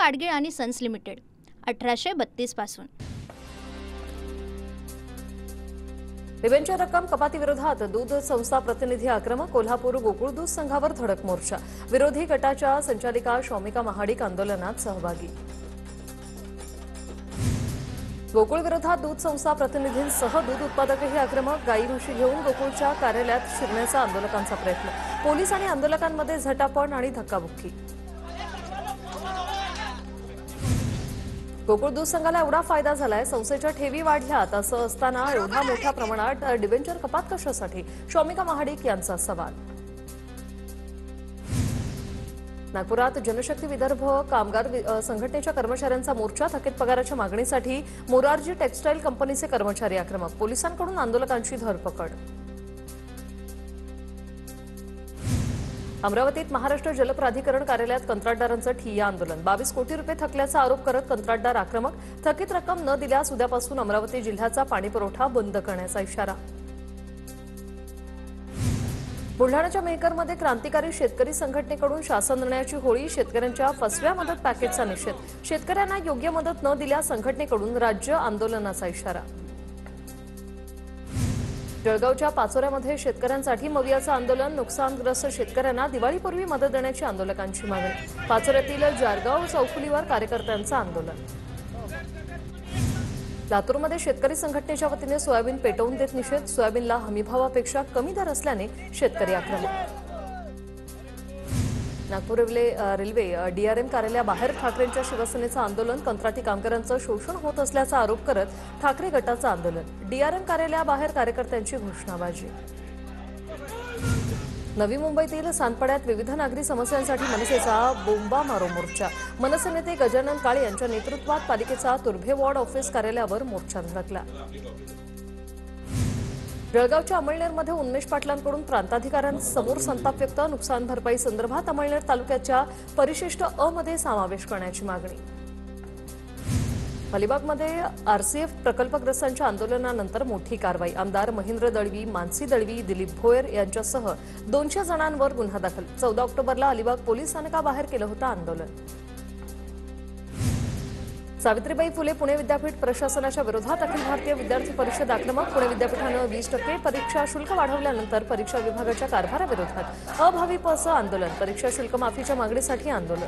गाडगीळ आणि sons limited 1832 पासून। Debenture रक्कम कपातीविरोधात दूध संस्था प्रतिनिधी आक्रमक। कोल्हापूर गोकुळ दूध संघावर धडक मोर्चा। विरोधी गटाच्या संचालिका शौमिका महाडिक आंदोलनात सहभागी। गोकुळ विरोधात दूध संस्था प्रतिनिधींसह दूध उत्पादकही आक्रमक। गाई म्हशी घेऊन गोकुळच्या कार्यालयात शिरण्याचा आंदोलकांचा प्रयत्न। पोलीस आणि आंदोलकांमध्ये झटापट आणि धक्काबुक्की। गोकुळ दूध संघाला एवढा फायदा झालाय, संस्थेच्या ठेवी वाढल्यात, असं असताना एवढा मोठ्या प्रमाणात डिबेंचर कपात कशासाठी? शौमिका महाडिक यांचा सवाल। नागपुरात जनशक्ती विदर्भ कामगार संघटनेच्या कर्मचाऱ्यांचा मोर्चा। थकीत पगाराच्या मागणीसाठी मोरारजी टेक्सटाईल कंपनीचे कर्मचारी आक्रमक। पोलिसांकडून आंदोलकांची धरपकड। अमरावतीत महाराष्ट्र जल प्राधिकरण कार्यालयात कंत्राटदारांचं ठिय्या आंदोलन। 22 कोटी रुपये थकल्याचा आरोप करत कंत्राटदार आक्रमक। थकीत रक्कम न दिल्यास उद्यापासून अमरावती जिल्ह्याचा पाणीपुरवठा बंद करण्याचा इशारा। बुलढाण्याच्या मेहकरमध्ये क्रांतिकारी शेतकरी संघटनेकडून शासन निर्णयाची होळी। शेतकऱ्यांच्या फसव्या मदत पॅकेजचा निषेध। शेतकऱ्यांना योग्य मदत न दिल्यास संघटनेकडून राज्य आंदोलनाचा इशारा। जळगावच्या पाचोऱ्यामध्ये शेतकऱ्यांसाठी मवियाचं आंदोलन। नुकसानग्रस्त शेतकऱ्यांना दिवाळीपूर्वी मदत देण्याची आंदोलकांची मागणी। पाचोऱ्यातील जारगाव चौफुलीवर कार्यकर्त्यांचं आंदोलन। लातूरमध्ये शेतकरी संघटनेच्या वतीने सोयाबीन पेटवून देत निषेध। सोयाबीनला हमीभावापेक्षा कमी दर असल्याने शेतकरी आक्रमक। नागपूर रेल्वे डीआरएम कार्यालयाबाहेर ठाकरेंच्या शिवसेनेचं आंदोलन। कंत्राटी कामगारांचं शोषण होत असल्याचा आरोप करत ठाकरे गटाचं आंदोलन। डीआरएम कार्यालयाबाहेर कार्यकर्त्यांची घोषणाबाजी। नवी मुंबईतील सांदपाड्यात विविध नागरी समस्यांसाठी मनसेचा बोंबामारो मोर्चा। मनसे नेते गजानन काळे यांच्या नेतृत्वात पालिकेचा तुर्भे वॉर्ड ऑफिस कार्यालयावर मोर्चा धडकला। जळगावच्या अमळनेरमध्ये उन्मेष पाटलांकडून प्रांताधिकाऱ्यांसमोर संताप व्यक्त। नुकसान भरपाई संदर्भात अमळनेर तालुक्याच्या परिशिष्ट अ मध्ये समावेश करण्याची मागणी। अलिबागमध्ये आरसीएफ प्रकल्पग्रस्तांच्या आंदोलनानंतर मोठी कारवाई। आमदार महेंद्र दळवी, मानसी दळवी, दिलीप भोयर यांच्यासह 200 जणांवर गुन्हा दाखल। 14 ऑक्टोबरला अलिबाग पोलीस स्थानकाबाहेर केलं होतं आंदोलन। सावित्रीबाई फुले पुणे विद्यापीठ प्रशासनाच्या विरोधात अखिल भारतीय विद्यार्थी परिषद आक्रमक। पुणे विद्यापीठानं 20% परीक्षा शुल्क वाढवल्यानंतर परीक्षा विभागाच्या कारभाराविरोधात अभाविपचं आंदोलन। परीक्षा शुल्क माफीच्या मागणीसाठी आंदोलन।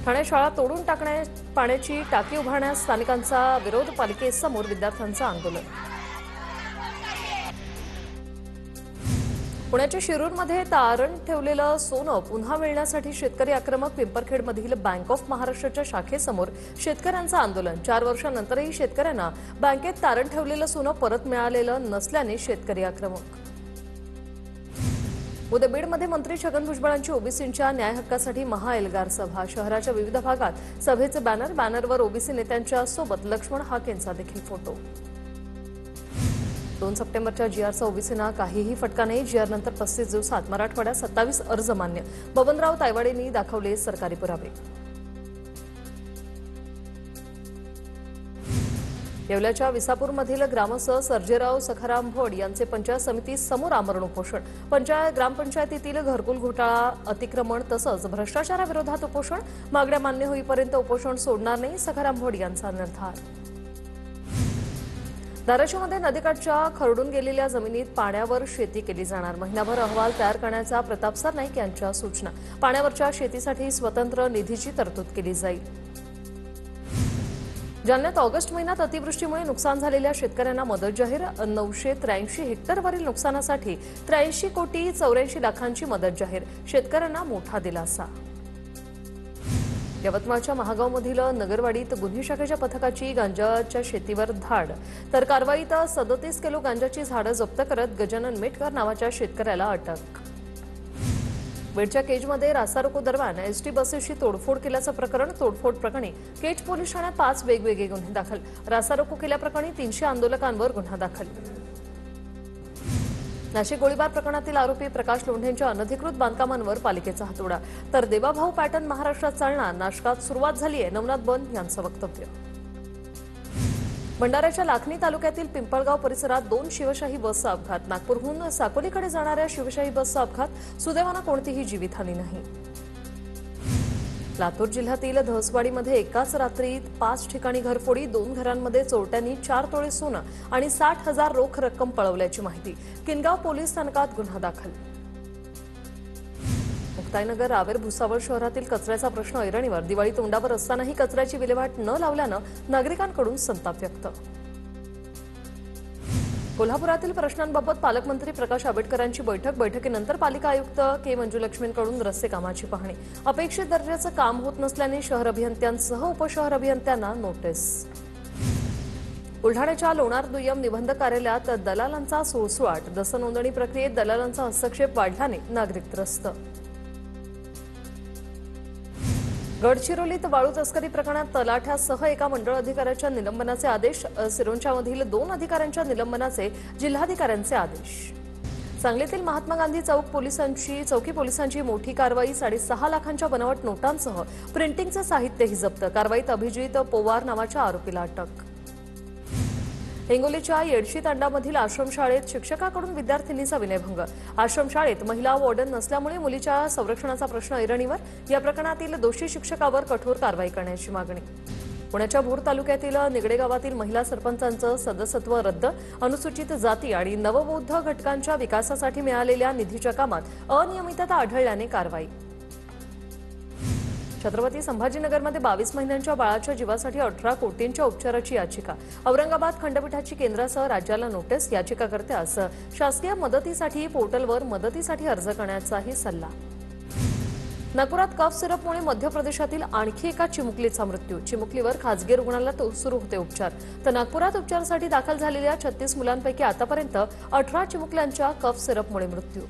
ठाणे शाळा तोडून पाण्याची टाकी उभारण्यास स्थानिकांचा विरोध। पालिकेसमोर विद्यार्थ्यांचं आंदोलन। पुण्याच्या शिरूरमध्ये तारण ठेवलेलं सोनं पुन्हा मिळण्यासाठी शेतकरी आक्रमक। पिंपरखेडमधील बँक ऑफ महाराष्ट्राच्या शाखेसमोर शेतकऱ्यांचं आंदोलन। 4 वर्षांनंतरही शेतकऱ्यांना बँकेत तारण ठेवलेलं सोनं परत मिळालेलं नसल्याने शेतकरी आक्रमक। उद्या बीडमध्ये मंत्री छगन भुजबळांची ओबीसींच्या न्याय हक्कासाठी महाएल्गार सभा। शहराच्या विविध भागात सभेचे बॅनरवर ओबीसी नेत्यांच्या सोबत लक्ष्मण हाकेंचा देखील फोटो। 2 सप्टेंबरच्या जीआरचा ओबीसींना काहीही फटका नाही। जीआरनंतर 35 दिवसात मराठवाड्यात 27 अर्ज मान्य। बबनराव तायवाडेंनी दाखवले सरकारी पुरावे। येवल्याच्या विसापूरमधील ग्रामस्थ सर्जेराव सखाराम भोड यांचे पंचायत समिती समोर आमरण उपोषण। ग्रामपंचायतीतील घरकुल घोटाळा, अतिक्रमण तसंच भ्रष्टाचाराविरोधात उपोषण। मागण्या मान्य होईपर्यंत उपोषण सोडणार नाही, सखाराम भोड यांचा निर्धार। धाराशिवमध्ये नदीकाठच्या खरडून गेलेल्या जमिनीत पाण्यावर शेती केली जाणार। महिनाभर अहवाल तयार करण्याचा प्रतापसर नाईक यांच्या सूचना। पाण्यावरच्या शेतीसाठी स्वतंत्र निधीची तरतूद केली जाईल। जालन्यात ऑगस्ट महिन्यात अतिवृष्टीमुळे नुकसान झालेल्या शेतकऱ्यांना मदत जाहीर। 983 हेक्टरवरील नुकसानासाठी 83 कोटी 84 लाखांची मदत जाहीर। शेतकऱ्यांना मोठा दिलासा। यवतमाळच्या महागावमधील नगरवाडीत गुन्हे शाखेच्या पथकाची गांजाच्या शेतीवर धाड। तर कारवाईत 37 किलो गांजाची झाडं जप्त करत गजानन मेटकर नावाच्या शेतकऱ्याला अटक। बीडच्या केजमध्ये रास्तारोको दरम्यान एसटी बसेसची तोडफोड केल्याचं प्रकरण। तोडफोड प्रकरणी केज पोलीस ठाण्यात 5 वेगवेगळे गुन्हे दाखल। रास्तारोको केल्याप्रकरणी 300 आंदोलकांवर गुन्हा दाखल। नाशिक गोळीबार प्रकरणातील आरोपी प्रकाश लोंढेंच्या अनधिकृत बांधकामांवर पालिकेचा हातोडा। तर देवाभाऊ पॅटर्न महाराष्ट्रात चालणार, नाशकात सुरुवात झाली आहे, नवनाथ बन यांचं वक्तव्य। भंडाऱ्याच्या लाखनी तालुक्यातील पिंपळगाव परिसरात 2 शिवशाही बसचा अपघात. नागपूरहून साकोलीकडे जाणाऱ्या शिवशाही बसचा अपघात. सुदैवानं कोणतीही जीवितहानी नाही. लातूर जिल्ह्यातील धसवाडीमध्ये एकाच रात्रीत 5 ठिकाणी घरफोडी. 2 घरांमध्ये चोरट्यांनी 4 तोळे सोनं आणि 60,000 रोख रक्कम पळवल्याची माहिती. किनगाव पोलीस स्थानकात गुन्हा दाखल. मुक्ताईनगर रावेर भुसावळ शहरातील कचऱ्याचा प्रश्न ऐरणीवर. दिवाळी तोंडावर असतानाही कचऱ्याची विल्हेवाट न लावल्यानं नागरिकांकडून संताप व्यक्त. कोल्हापुरातील प्रश्नांबाबत पालकमंत्री प्रकाश आंबेडकरांची बैठकीनंतर पालिका आयुक्त के मंजुलक्ष्मींकडून रस्ते कामाची पाहणी. अपेक्षित दर्जाचं काम होत नसल्याने शहर अभियंत्यांसह उपशहर अभियंत्यांना नोटीस. बुलढाण्याच्या लोणार दुय्यम निबंधक कार्यालयात दलालांचा सुळसुळाट. दस्त नोंदणी प्रक्रियेत दलालांचा हस्तक्षेप वाढल्याने नागरिक त्रस्त. गडचिरोलीत वाळू तस्करी प्रकरणात तलाठ्यासह एका मंडळ अधिकाऱ्याच्या निलंबनाचे आदेश. सिरोंचामधील 2 अधिकाऱ्यांच्या निलंबनाचे जिल्हाधिकाऱ्यांचे आदेश. सांगलीतील महात्मा गांधी चौकी पोलिसांची मोठी कारवाई. 6.5 लाखांच्या बनावट नोटांसह प्रिंटिंगचं साहित्यही जप्त. कारवाईत अभिजित पोवार नावाच्या आरोपीला अटक. हिंगोलीच्या येडशी तांडामधील आश्रमशाळेत शिक्षकाकडून विद्यार्थिनीचा विनयभंग. आश्रमशाळेत महिला वॉर्डन नसल्यामुळे मुलीच्या संरक्षणाचा प्रश्न ऐरणीवर. या प्रकरणातील दोषी शिक्षकावर कठोर कारवाई करण्याची मागणी. पुण्याच्या भोर तालुक्यातील निगडे गावातील महिला सरपंचांचं सदस्यत्व रद्द. अनुसूचित जाती आणि नवबौद्ध घटकांच्या विकासासाठी मिळालेल्या निधीच्या कामात अनियमितता आढळल्याने कारवाई. छत्रपती संभाजीनगरमध्ये 22 महिन्यांच्या बाळाच्या जीवासाठी 18 कोटींच्या उपचाराची याचिका. औरंगाबाद खंडपीठाची केंद्रासह राज्याला नोटीस. याचिकाकर्त्यास शासकीय मदतीसाठी पोर्टलवर मदतीसाठी अर्ज करण्याचाही सल्ला. नागपुरात कफ सिरपमुळे मध्य प्रदेशातील आणखी एका चिमुकलीचा मृत्यू. चिमुकलीवर खासगी रुग्णालयात सुरू होते उपचार. तर नागपुरात उपचारासाठी दाखल झालेल्या 36 मुलांपैकी आतापर्यंत 18 चिमुकल्यांच्या कफ सिरपमुळे मृत्यू.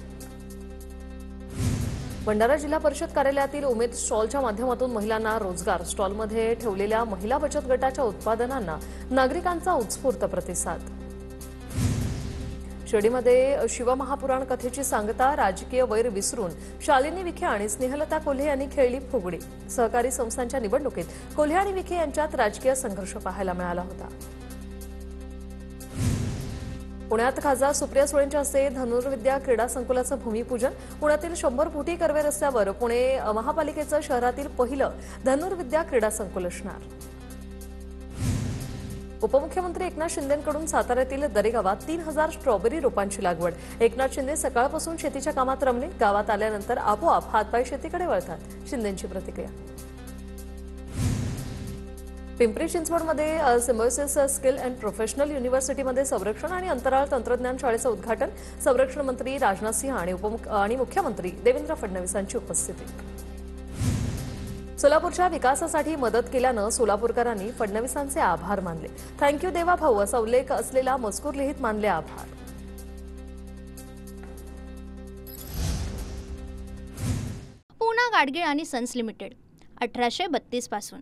भंडारा जिल्हा परिषद कार्यालयातील उमेद स्टॉलच्या माध्यमातून महिलांना रोजगार. स्टॉलमध्ये ठेवलेल्या महिला बचत गटाच्या उत्पादनांना नागरिकांचा उत्स्फूर्त प्रतिसाद. शिर्डीमध्ये शिवमहापुराण कथेची सांगता. राजकीय वैर विसरून शालिनी विखे आणि स्नेहलता कोल्हे यांनी खेळली फुगडी. सहकारी संस्थांच्या निवडणुकीत कोल्हे आणि विखे यांच्यात राजकीय संघर्ष पाहायला मिळाला होता. पुण्यात खासदार सुप्रिया सुळेंच्या हस्ते धनुर्विद्या क्रीडा संकुलाचं भूमिपूजन. पुण्यातील 100 फुटी कर्वे रस्त्यावर पुणे महापालिकेचं शहरातील पहिलं धनुर्विद्या क्रीडा संकुल असणार. उपमुख्यमंत्री एकनाथ शिंदेंकडून साताऱ्यातील दरेगावात 3000 स्ट्रॉबेरी रोपांची लागवड. एकनाथ शिंदे सकाळपासून शेतीच्या कामात रमले. गावात आल्यानंतर आपोआप हातपाय शेतीकडे वळतात. शिंदेंची प्रतिक्रिया. पिंपरी चिंचवडमध्ये सिम्बायोसिस स्किल अँड प्रोफेशनल युनिव्हर्सिटीमध्ये संरक्षण आणि अंतराळ तंत्रज्ञान शाळेचं उद्घाटन. संरक्षण मंत्री राजनाथ सिंह आणि मुख्यमंत्री देवेंद्र फडणवीसांची उपस्थिती. सोलापूरच्या विकासासाठी मदत केल्यानं सोलापूरकरांनी फडणवीसांचे आभार मानले. थँक्यू देवा भाऊ असा उल्लेख असलेला मजकूर लिहित मानले आभार. पूना गाडगीळ आणि सन्स लिमिटेड 1832 पासून